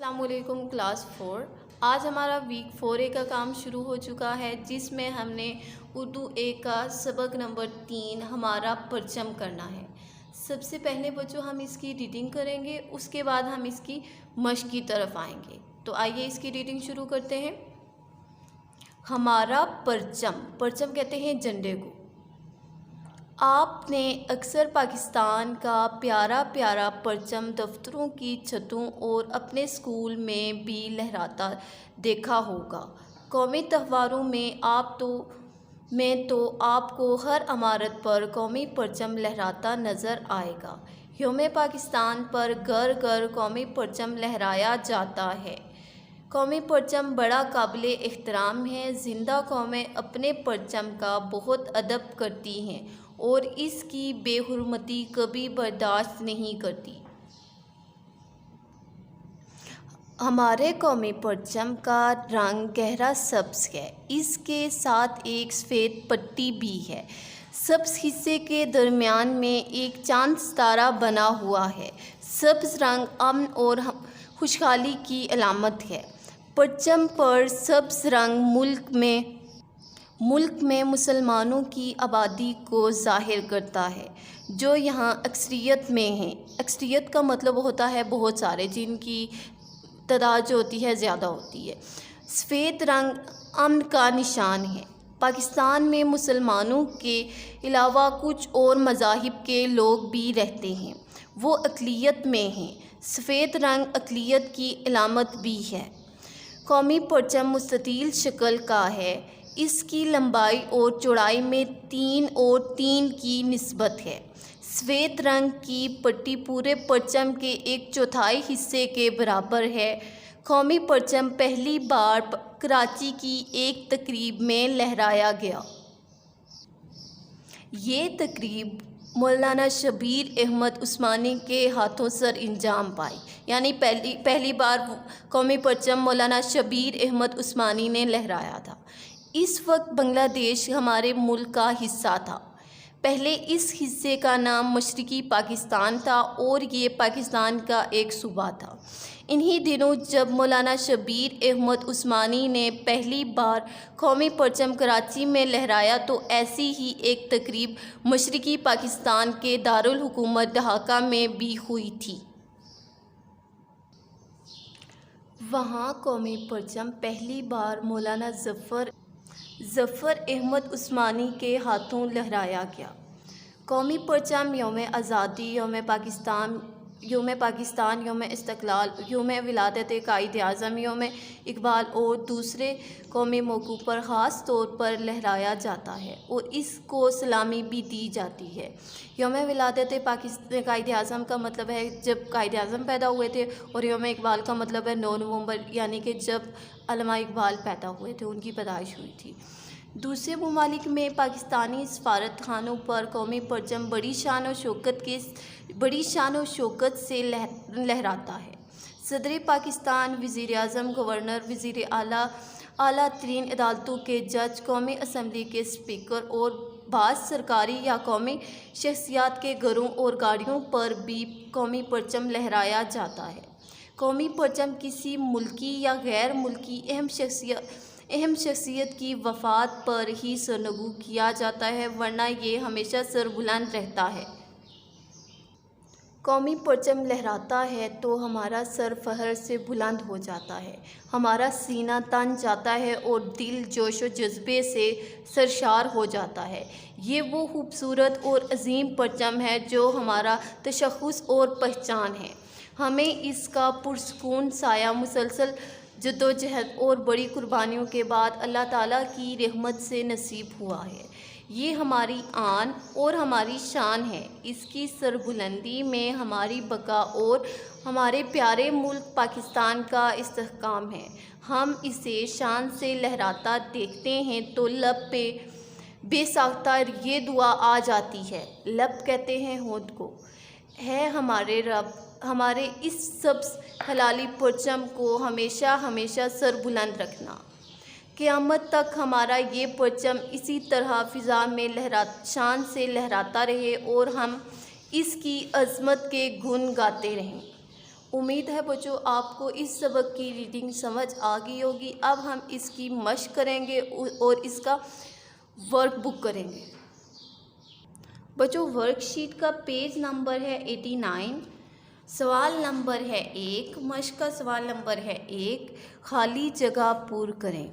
السلام علیکم کلاس 4۔ آج ہمارا ویک 4A کا کام شروع ہو چکا ہے، جس میں ہم نے اردو اے کا سبق نمبر 3 ہمارا پرچم کرنا ہے۔ سب سے پہلے بچوں ہم اس کی ریڈنگ کریں گے، اس کے بعد ہم اس کی مشق کی طرف آئیں گے۔ تو آئیے اس کی ریڈنگ شروع کرتے ہیں۔ ہمارا پرچم، پرچم کہتے ہیں جھنڈے کو۔ آپ نے اکثر پاکستان کا پیارا پیارا پرچم دفتروں کی چھتوں اور اپنے اسکول میں بھی لہراتا دیکھا ہوگا۔ قومی تہواروں میں تو آپ کو ہر عمارت پر قومی پرچم لہراتا نظر آئے گا۔ یوم پاکستان پر گھر گھر قومی پرچم لہرایا جاتا ہے۔ قومی پرچم بڑا قابل احترام ہے۔ زندہ قومیں اپنے پرچم کا بہت ادب کرتی ہیں اور اس کی بے حرمتی کبھی برداشت نہیں کرتی۔ ہمارے قومی پرچم کا رنگ گہرا سبز ہے، اس کے ساتھ ایک سفید پٹی بھی ہے۔ سبز حصے کے درمیان میں ایک چاند ستارہ بنا ہوا ہے۔ سبز رنگ امن اور خوشحالی کی علامت ہے۔ پرچم پر سبز رنگ ملک میں مسلمانوں کی آبادی کو ظاہر کرتا ہے، جو یہاں اکثریت میں ہیں۔ اکثریت کا مطلب ہوتا ہے بہت سارے، جن کی تعداد جو ہوتی ہے زیادہ ہوتی ہے۔ سفید رنگ امن کا نشان ہے۔ پاکستان میں مسلمانوں کے علاوہ کچھ اور مذاہب کے لوگ بھی رہتے ہیں، وہ اقلیت میں ہیں۔ سفید رنگ اقلیت کی علامت بھی ہے۔ قومی پرچم مستطیل شکل کا ہے۔ اس کی لمبائی اور چوڑائی میں 3 اور 3 کی نسبت ہے۔ سفید رنگ کی پٹی پورے پرچم کے 1/4 حصے کے برابر ہے۔ قومی پرچم پہلی بار کراچی کی ایک تقریب میں لہرایا گیا۔ یہ تقریب مولانا شبیر احمد عثمانی کے ہاتھوں سر انجام پائی، یعنی پہلی بار قومی پرچم مولانا شبیر احمد عثمانی نے لہرایا تھا۔ اس وقت بنگلہ دیش ہمارے ملک کا حصہ تھا۔ پہلے اس حصے کا نام مشرقی پاکستان تھا اور یہ پاکستان کا ایک صوبہ تھا۔ انہی دنوں جب مولانا شبیر احمد عثمانی نے پہلی بار قومی پرچم کراچی میں لہرایا تو ایسی ہی ایک تقریب مشرقی پاکستان کے دارالحکومت ڈھاکہ میں بھی ہوئی تھی۔ وہاں قومی پرچم پہلی بار مولانا ظفر احمد عثمانی کے ہاتھوں لہرایا گیا۔ قومی پرچم یوم آزادی، یوم پاکستان، یوم استقلال، یوم ولادت قائد اعظم، یوم اقبال اور دوسرے قومی موقعوں پر خاص طور پر لہرایا جاتا ہے اور اس کو سلامی بھی دی جاتی ہے۔ یوم ولادت قائد اعظم کا مطلب ہے جب قائد اعظم پیدا ہوئے تھے، اور یوم اقبال کا مطلب ہے 9 نومبر، یعنی کہ جب علامہ اقبال پیدا ہوئے تھے، ان کی پیدائش ہوئی تھی۔ دوسرے ممالک میں پاکستانی سفارت خانوں پر قومی پرچم بڑی شان و شوکت سے لہراتا ہے۔ صدر پاکستان، وزیر اعظم، گورنر، وزیر اعلیٰ ترین عدالتوں کے جج، قومی اسمبلی کے اسپیکر اور بعض سرکاری یا قومی شخصیات کے گھروں اور گاڑیوں پر بھی قومی پرچم لہرایا جاتا ہے۔ قومی پرچم کسی ملکی یا غیر ملکی اہم شخصیت کی وفات پر ہی سرنگوں کیا جاتا ہے، ورنہ یہ ہمیشہ سر بلند رہتا ہے۔ قومی پرچم لہراتا ہے تو ہمارا سر فخر سے بلند ہو جاتا ہے، ہمارا سینہ تن جاتا ہے اور دل جوش و جذبے سے سرشار ہو جاتا ہے۔ یہ وہ خوبصورت اور عظیم پرچم ہے جو ہمارا تشخص اور پہچان ہے۔ ہمیں اس کا پرسکون سایہ مسلسل جدوجہد اور بڑی قربانیوں کے بعد اللہ تعالیٰ کی رحمت سے نصیب ہوا ہے۔ یہ ہماری آن اور ہماری شان ہے۔ اس کی سربلندی میں ہماری بقا اور ہمارے پیارے ملک پاکستان کا استحکام ہے۔ ہم اسے شان سے لہراتا دیکھتے ہیں تو لب پہ بے ساختہ یہ دعا آ جاتی ہے، لب کہتے ہیں ہونٹ کو، ہے ہمارے رب، ہمارے اس سبز ہلالی پرچم کو ہمیشہ ہمیشہ سر بلند رکھنا۔ قیامت تک ہمارا یہ پرچم اسی طرح فضا میں شان سے لہراتا رہے اور ہم اس کی عظمت کے گن گاتے رہیں۔ امید ہے بچوں آپ کو اس سبق کی ریڈنگ سمجھ آ گئی ہوگی۔ اب ہم اس کی مشق کریں گے اور اس کا ورک بک کریں گے۔ بچوں ورک شیٹ کا پیج نمبر ہے 89، سوال نمبر ہے 1، مشق کا سوال نمبر ہے 1، خالی جگہ پُر کریں۔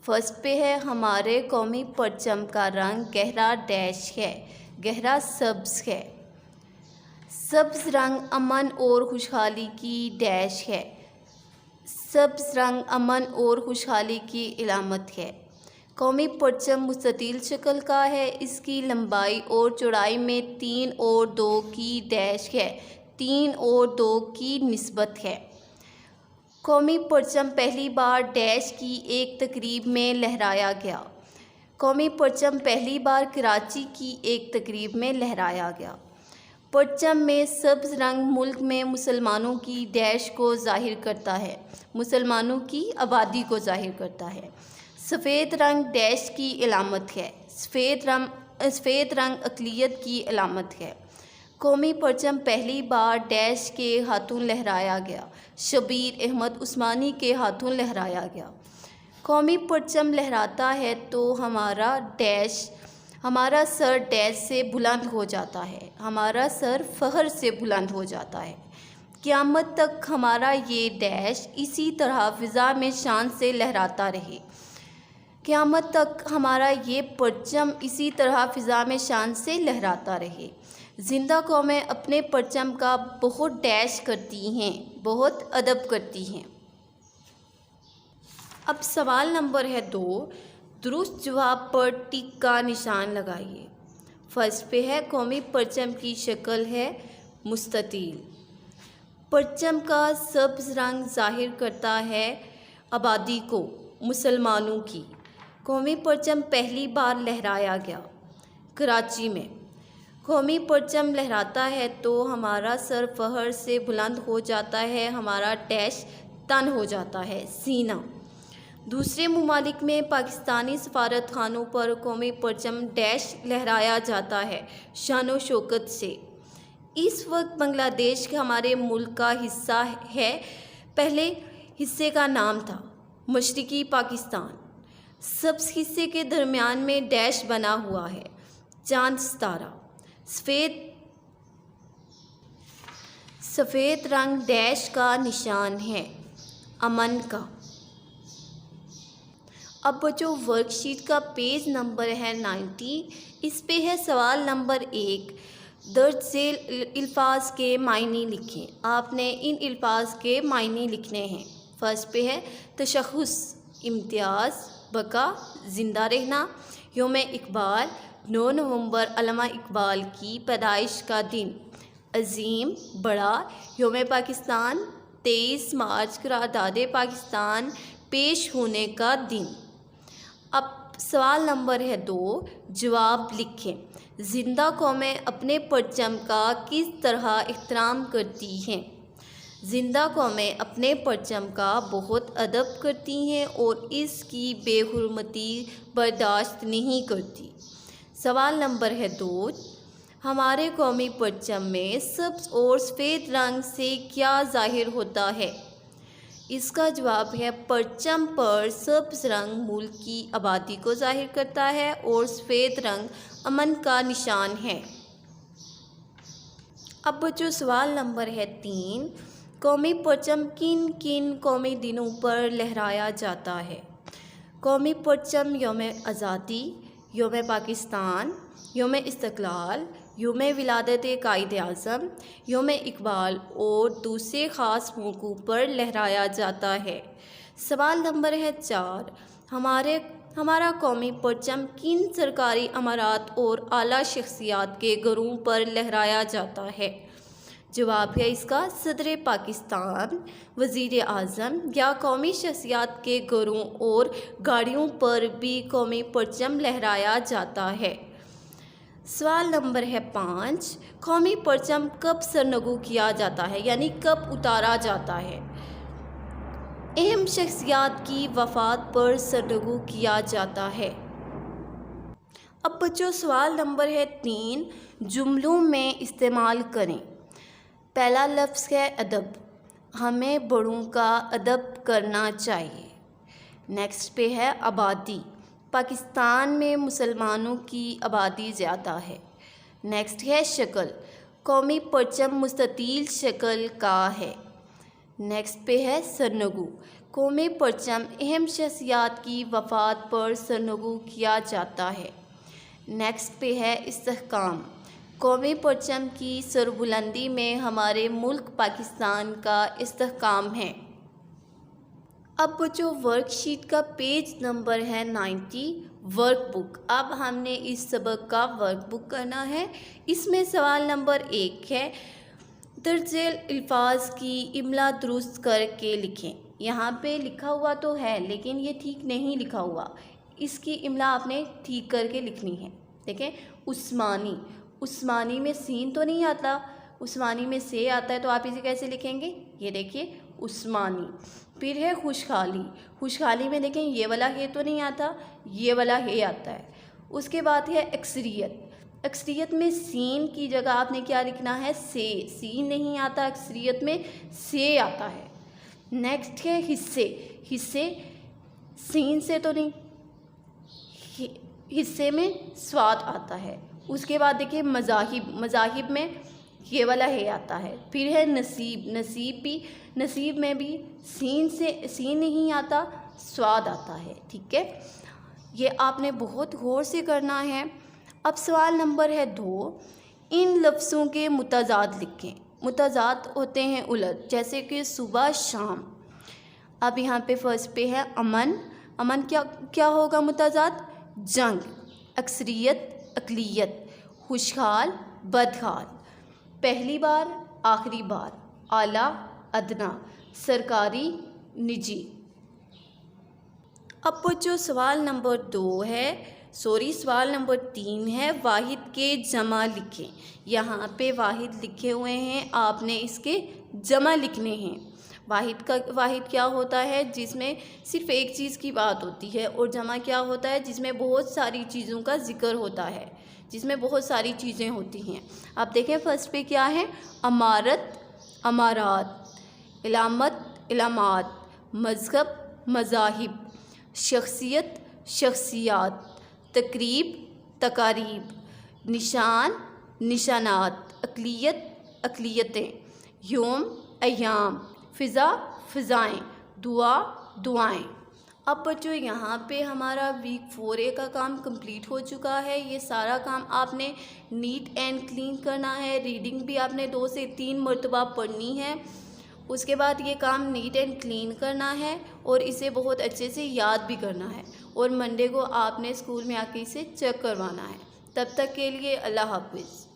فرسٹ پہ ہے ہمارے قومی پرچم کا رنگ گہرا ڈیش ہے، گہرا سبز ہے۔ سبز رنگ امن اور خوشحالی کی ڈیش ہے، سبز رنگ امن اور خوشحالی کی علامت ہے۔ قومی پرچم مستطیل شکل کا ہے، اس کی لمبائی اور چوڑائی میں 3 اور 2 کی ڈیش ہے، 3 اور 2 کی نسبت ہے۔ قومی پرچم پہلی بار ڈیش کی ایک تقریب میں لہرایا گیا۔ قومی پرچم پہلی بار کراچی کی ایک تقریب میں لہرایا گیا۔ پرچم میں سبز رنگ ملک میں مسلمانوں کی ڈیش کو ظاہر کرتا ہے، مسلمانوں کی آبادی کو ظاہر کرتا ہے۔ سفید رنگ ڈیش کی علامت ہے، سفید رنگ اقلیت کی علامت ہے۔ قومی پرچم پہلی بار ڈیش کے ہاتھوں لہرایا گیا، شبیر احمد عثمانی کے ہاتھوں لہرایا گیا۔ قومی پرچم لہراتا ہے تو ہمارا سر ڈیش سے بلند ہو جاتا ہے، ہمارا سر فخر سے بلند ہو جاتا ہے۔ قیامت تک ہمارا یہ ڈیش اسی طرح فضا میں شان سے لہراتا رہے، قیامت تک ہمارا یہ پرچم اسی طرح فضا میں شان سے لہراتا رہے۔ زندہ قومیں اپنے پرچم کا بہت ڈیش کرتی ہیں، بہت ادب کرتی ہیں۔ اب سوال نمبر ہے 2، درست جواب پر ٹک کا نشان لگائیے۔ فرسٹ پہ ہے قومی پرچم کی شکل ہے مستطیل۔ پرچم کا سبز رنگ ظاہر کرتا ہے آبادی کو، مسلمانوں کی۔ قومی پرچم پہلی بار لہرایا گیا کراچی میں۔ قومی پرچم لہراتا ہے تو ہمارا سر فخر سے بلند ہو جاتا ہے، ہمارا ڈیش تن ہو جاتا ہے، سینہ۔ دوسرے ممالک میں پاکستانی سفارت خانوں پر قومی پرچم ڈیش لہرایا جاتا ہے، شان و شوکت سے۔ اس وقت بنگلہ دیش ہمارے ملک کا حصہ ہے، پہلے حصے کا نام تھا مشرقی پاکستان۔ سبز حصے کے درمیان میں ڈیش بنا ہوا ہے، چاند ستارہ۔ سفید رنگ ڈیش کا نشان ہے، امن کا۔ اب بچوں ورک شیٹ کا پیج نمبر ہے 90، اس پہ ہے سوال نمبر 1، درج ذیل الفاظ کے معنی لکھیں۔ آپ نے ان الفاظ کے معنی لکھنے ہیں۔ فرسٹ پہ ہے تشخص، امتیاز، بقا، زندہ رہنا۔ یوم اقبال، 9 نومبر علامہ اقبال کی پیدائش کا دن۔ عظیم، بڑا۔ یوم پاکستان، 23 مارچ قرارداد پاکستان پیش ہونے کا دن۔ اب سوال نمبر ہے 2، جواب لکھیں۔ زندہ قومیں اپنے پرچم کا کس طرح احترام کرتی ہیں؟ زندہ قومیں اپنے پرچم کا بہت ادب کرتی ہیں اور اس کی بے حرمتی برداشت نہیں کرتی۔ سوال نمبر ہے 2، ہمارے قومی پرچم میں سبز اور سفید رنگ سے کیا ظاہر ہوتا ہے؟ اس کا جواب ہے پرچم پر سبز رنگ ملک کی آبادی کو ظاہر کرتا ہے اور سفید رنگ امن کا نشان ہے۔ اب بچوں سوال نمبر ہے 3، قومی پرچم کن کن قومی دنوں پر لہرایا جاتا ہے؟ قومی پرچم یوم آزادی، یوم پاکستان، یوم استقلال، یوم ولادت قائد اعظم، یوم اقبال اور دوسرے خاص موقعوں پر لہرایا جاتا ہے۔ سوال نمبر ہے 4، ہمارا قومی پرچم کن سرکاری امارات اور اعلیٰ شخصیات کے گھروں پر لہرایا جاتا ہے؟ جواب ہے اس کا صدر پاکستان، وزیر اعظم یا قومی شخصیات کے گھروں اور گاڑیوں پر بھی قومی پرچم لہرایا جاتا ہے۔ سوال نمبر ہے 5، قومی پرچم کب سرنگو کیا جاتا ہے یعنی کب اتارا جاتا ہے؟ اہم شخصیات کی وفات پر سرنگو کیا جاتا ہے۔ اب بچوں سوال نمبر ہے 3، جملوں میں استعمال کریں۔ پہلا لفظ ہے ادب، ہمیں بڑوں کا ادب کرنا چاہیے۔ نیکسٹ پہ ہے آبادی، پاکستان میں مسلمانوں کی آبادی زیادہ ہے۔ نیکسٹ ہے شکل، قومی پرچم مستطیل شکل کا ہے۔ نیکسٹ پہ ہے سرنگو، قومی پرچم اہم شخصیات کی وفات پر سرنگو کیا جاتا ہے۔ نیکسٹ پہ ہے استحکام، قومی پرچم کی سربلندی میں ہمارے ملک پاکستان کا استحکام ہے۔ اب جو ورک شیٹ کا پیج نمبر ہے 90، ورک بک۔ اب ہم نے اس سبق کا ورک بک کرنا ہے۔ اس میں سوال نمبر 1 ہے، درج ذیل الفاظ کی املا درست کر کے لکھیں۔ یہاں پہ لکھا ہوا تو ہے لیکن یہ ٹھیک نہیں لکھا ہوا، اس کی املا آپ نے ٹھیک کر کے لکھنی ہے۔ دیکھیں، عثمانی، عثمانی میں سین تو نہیں آتا، عثمانی میں سے آتا ہے، تو آپ اسے کیسے لکھیں گے؟ یہ دیکھیے عثمانی۔ پھر ہے خوشحالی، خوشحالی میں دیکھیں یہ والا ہے تو نہیں آتا، یہ والا ہے آتا ہے۔ اس کے بعد ہے اکثریت، اکثریت میں سین کی جگہ آپ نے کیا لکھنا ہے؟ سے، سین نہیں آتا، اکثریت میں سے آتا ہے۔ نیکسٹ ہے حصے، حصے سین سے تو نہیں، حصے میں سواد آتا ہے۔ اس کے بعد دیکھیں مذاہب، مذاہب میں یہ والا ہے آتا ہے۔ پھر ہے نصیب، نصیب بھی، نصیب میں بھی سین سے، سین نہیں آتا، سواد آتا ہے۔ ٹھیک ہے، یہ آپ نے بہت غور سے کرنا ہے۔ اب سوال نمبر ہے 2، ان لفظوں کے متضاد لکھیں۔ متضاد ہوتے ہیں الٹ، جیسے کہ صبح شام۔ اب یہاں پہ فرسٹ پہ ہے امن، امن کیا ہوگا متضاد؟ جنگ۔ اکثریت، اقلیت۔ خوشحال، بدحال۔ پہلی بار، آخری بار۔ اعلیٰ، ادنیٰ۔ سرکاری، نجی۔ اب جو سوال نمبر 2 ہے، سوال نمبر 3 ہے، واحد کے جمع لکھیں۔ یہاں پہ واحد لکھے ہوئے ہیں، آپ نے اس کے جمع لکھنے ہیں۔ واحد کیا ہوتا ہے؟ جس میں صرف ایک چیز کی بات ہوتی ہے، اور جمع کیا ہوتا ہے؟ جس میں بہت ساری چیزوں کا ذکر ہوتا ہے، جس میں بہت ساری چیزیں ہوتی ہیں۔ آپ دیکھیں فرسٹ پہ کیا ہے؟ عمارت، عمارات۔ علامت، علامات۔ مذہب، مذاہب۔ شخصیت، شخصیات۔ تقریب، تقاریب۔ نشان، نشانات۔ اقلیت، اقلیتیں۔ یوم، ایام۔ فضا، فضائیں۔ دعا، دعائیں۔ اب بچوں یہاں پہ ہمارا ویک 4A کا کام کمپلیٹ ہو چکا ہے۔ یہ سارا کام آپ نے نیٹ اینڈ کلین کرنا ہے، ریڈنگ بھی آپ نے 2 سے 3 مرتبہ پڑھنی ہے۔ اس کے بعد یہ کام نیٹ اینڈ کلین کرنا ہے اور اسے بہت اچھے سے یاد بھی کرنا ہے، اور منڈے کو آپ نے اسکول میں آ کے اسے چیک کروانا ہے۔ تب تک کے لیے اللہ حافظ۔